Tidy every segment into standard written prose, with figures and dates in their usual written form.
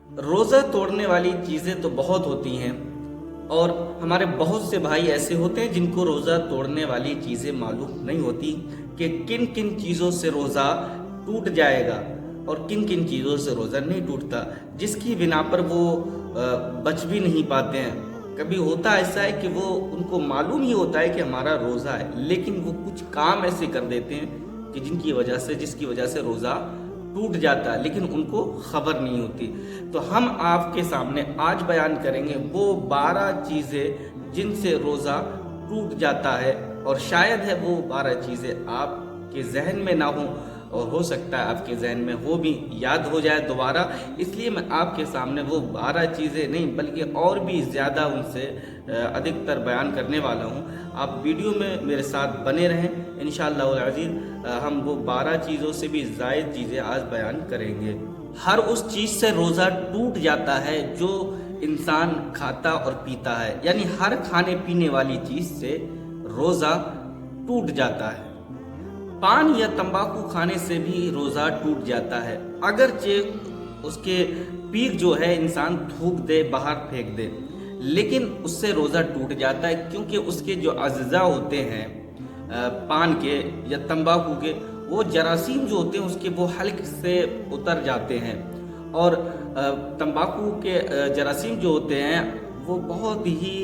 روزہ توڑنے والی چیزیں تو بہت ہوتی ہیں، اور ہمارے بہت سے بھائی ایسے ہوتے ہیں جن کو روزہ توڑنے والی چیزیں معلوم نہیں ہوتی کہ کن کن چیزوں سے روزہ ٹوٹ جائے گا اور کن کن چیزوں سے روزہ نہیں ٹوٹتا، جس کی بنا پر وہ بچ بھی نہیں پاتے ہیں۔ کبھی ہوتا ایسا ہے کہ وہ ان کو معلوم ہی ہوتا ہے کہ ہمارا روزہ ہے، لیکن وہ کچھ کام ایسے کر دیتے ہیں کہ جس کی وجہ سے روزہ ٹوٹ جاتا ہے، لیکن ان کو خبر نہیں ہوتی۔ تو ہم آپ کے سامنے آج بیان کریں گے وہ 12 چیزیں جن سے روزہ ٹوٹ جاتا ہے، اور شاید ہے وہ 12 چیزیں آپ کے ذہن میں نہ ہوں، اور ہو سکتا ہے آپ کے ذہن میں ہو بھی، یاد ہو جائے دوبارہ۔ اس لیے میں آپ کے سامنے وہ 12 چیزیں نہیں بلکہ اور بھی زیادہ ان سے ادھکتر بیان کرنے والا ہوں۔ آپ ویڈیو میں میرے ساتھ بنے رہیں، انشاءاللہ العزیز ہم وہ 12 چیزوں سے بھی زائد چیزیں آج بیان کریں گے۔ ہر اس چیز سے روزہ ٹوٹ جاتا ہے جو انسان کھاتا اور پیتا ہے، یعنی ہر کھانے پینے والی چیز سے روزہ ٹوٹ جاتا ہے۔ پان یا تمباکو کھانے سے بھی روزہ ٹوٹ جاتا ہے، اگرچہ اس کے پیک جو ہے انسان تھوک دے، باہر پھینک دے، لیکن اس سے روزہ ٹوٹ جاتا ہے، کیونکہ اس کے جو اجزاء ہوتے ہیں پان کے یا تمباکو کے، وہ جراثیم جو ہوتے ہیں اس کے وہ حلق سے اتر جاتے ہیں، اور تمباکو کے جراثیم جو ہوتے ہیں وہ بہت ہی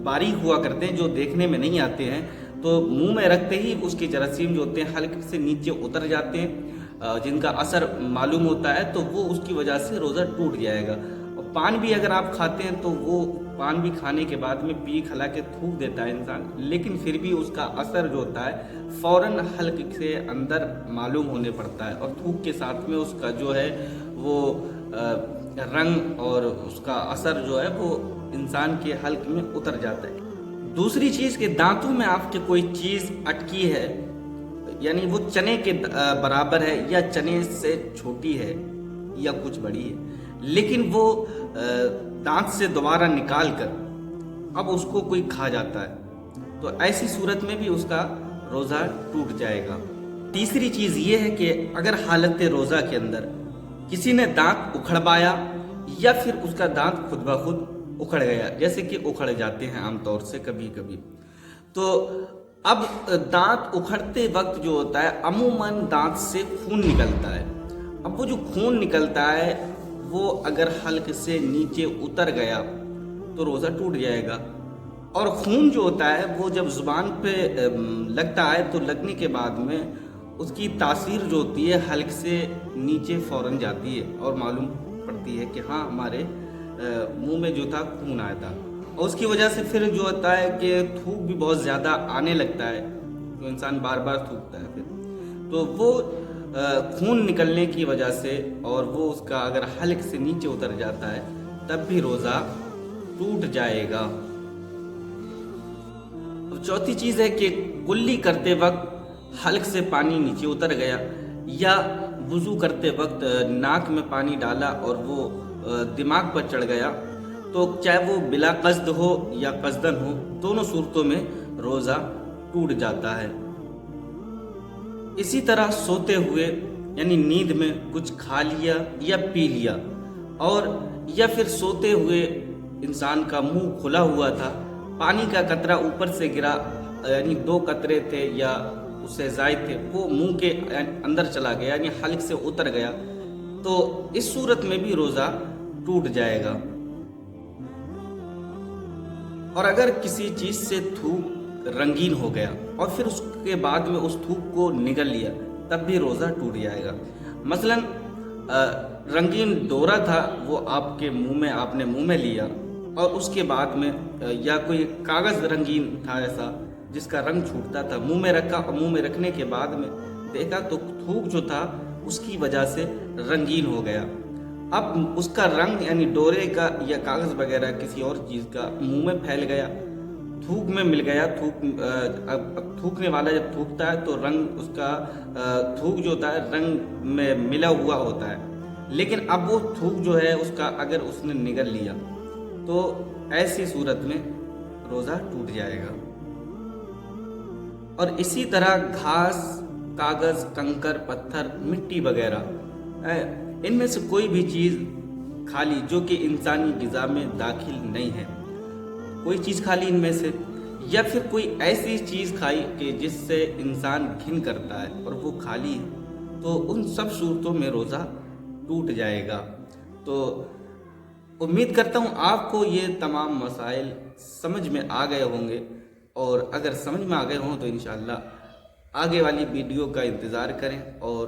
باریک ہوا کرتے ہیں، جو دیکھنے میں نہیں آتے ہیں، تو منہ میں رکھتے ہی اس کے جراثیم جو ہوتے ہیں حلق سے نیچے اتر جاتے ہیں، جن کا اثر معلوم ہوتا ہے، تو وہ اس کی وجہ سے روزہ ٹوٹ جائے گا۔ اور پان بھی اگر آپ کھاتے ہیں تو وہ پان بھی کھانے کے بعد میں پی کھلا کے تھوک دیتا ہے انسان، لیکن پھر بھی اس کا اثر جو ہوتا ہے فوراً حلق سے اندر معلوم ہونے پڑتا ہے، اور تھوک کے ساتھ میں اس کا جو ہے وہ رنگ اور اس کا اثر جو ہے وہ انسان کے حلق میں اتر جاتا ہے۔ دوسری چیز کہ دانتوں میں آپ کے کوئی چیز اٹکی ہے، یعنی وہ چنے کے برابر ہے یا چنے سے چھوٹی ہے یا کچھ بڑی ہے، لیکن وہ دانت سے دوبارہ نکال کر اب اس کو کوئی کھا جاتا ہے، تو ایسی صورت میں بھی اس کا روزہ ٹوٹ جائے گا۔ تیسری چیز یہ ہے کہ اگر حالت روزہ کے اندر کسی نے دانت اکھڑوایا یا پھر اس کا دانت خود بخود اکھڑ گیا، جیسے کہ اکھڑ جاتے ہیں عام طور سے کبھی کبھی، تو اب دانت اکھڑتے وقت جو ہوتا ہے عموماً دانت سے خون نکلتا ہے۔ اب وہ جو خون نکلتا ہے وہ اگر حلق سے نیچے اتر گیا تو روزہ ٹوٹ جائے گا، اور خون جو ہوتا ہے وہ جب زبان پہ لگتا ہے تو لگنے کے بعد میں اس کی تاثیر جو ہوتی ہے حلق سے نیچے فوراً جاتی ہے، اور معلوم پڑتی ہے کہ ہاں ہمارے منہ میں جو تھا خون آیا تھا، اور اس کی وجہ سے پھر جو ہوتا ہے کہ تھوک بھی بہت زیادہ آنے لگتا ہے، تو انسان بار بار تھوکتا ہے پھر، تو وہ خون نکلنے کی وجہ سے، اور وہ اس کا اگر حلق سے نیچے اتر جاتا ہے تب بھی روزہ ٹوٹ جائے گا۔ چوتھی چیز ہے کہ کلی کرتے وقت حلق سے پانی نیچے اتر گیا، یا وضو کرتے وقت ناک میں پانی ڈالا اور وہ دماغ پر چڑھ گیا، تو چاہے وہ بلا قصد ہو یا قصدن ہو، دونوں صورتوں میں روزہ ٹوٹ جاتا ہے۔ اسی طرح سوتے ہوئے یعنی نیند میں کچھ کھا لیا یا پی لیا، اور یا پھر سوتے ہوئے انسان کا منہ کھلا ہوا تھا، پانی کا قطرہ اوپر سے گرا، یعنی 2 قطرے تھے یا اس سے زائد تھے، وہ منہ کے اندر چلا گیا یعنی حلق سے اتر گیا، تو اس صورت میں بھی روزہ ٹوٹ جائے گا۔ اور اگر کسی چیز سے تھوک رنگین ہو گیا اور پھر اس کے بعد میں اس تھوک کو نگل لیا تب بھی روزہ ٹوٹ جائے گا۔ مثلا رنگین ڈورا تھا، وہ آپ نے منہ میں لیا، اور اس کے بعد میں یا کوئی کاغذ رنگین تھا ایسا جس کا رنگ چھوٹتا تھا، منہ میں رکھا، اور منہ میں رکھنے کے بعد میں دیکھا تو تھوک جو تھا اس کی وجہ سے رنگین ہو گیا، اب اس کا رنگ یعنی ڈورے کا یا کاغذ وغیرہ کسی اور چیز کا منہ میں پھیل گیا، تھوک میں مل گیا، اب تھوکنے والا جب تھوکتا ہے تو رنگ اس کا تھوک جو ہوتا ہے رنگ میں ملا ہوا ہوتا ہے، لیکن اب وہ تھوک جو ہے اس کا اگر اس نے نگل لیا تو ایسی صورت میں روزہ ٹوٹ جائے گا۔ اور اسی طرح گھاس، کاغذ، کنکر، پتھر، مٹی وغیرہ، ان میں سے کوئی بھی چیز کھا لی جو کہ انسانی غذا میں داخل نہیں ہے، کوئی چیز کھا لی ان میں سے، یا پھر کوئی ایسی چیز کھائی کہ جس سے انسان گھن کرتا ہے اور وہ کھا لی، تو ان سب صورتوں میں روزہ ٹوٹ جائے گا۔ تو امید کرتا ہوں آپ کو یہ تمام مسائل سمجھ میں آ گئے ہوں گے، اور اگر سمجھ میں آ گئے ہوں تو انشاءاللہ آگے والی ویڈیو کا انتظار کریں اور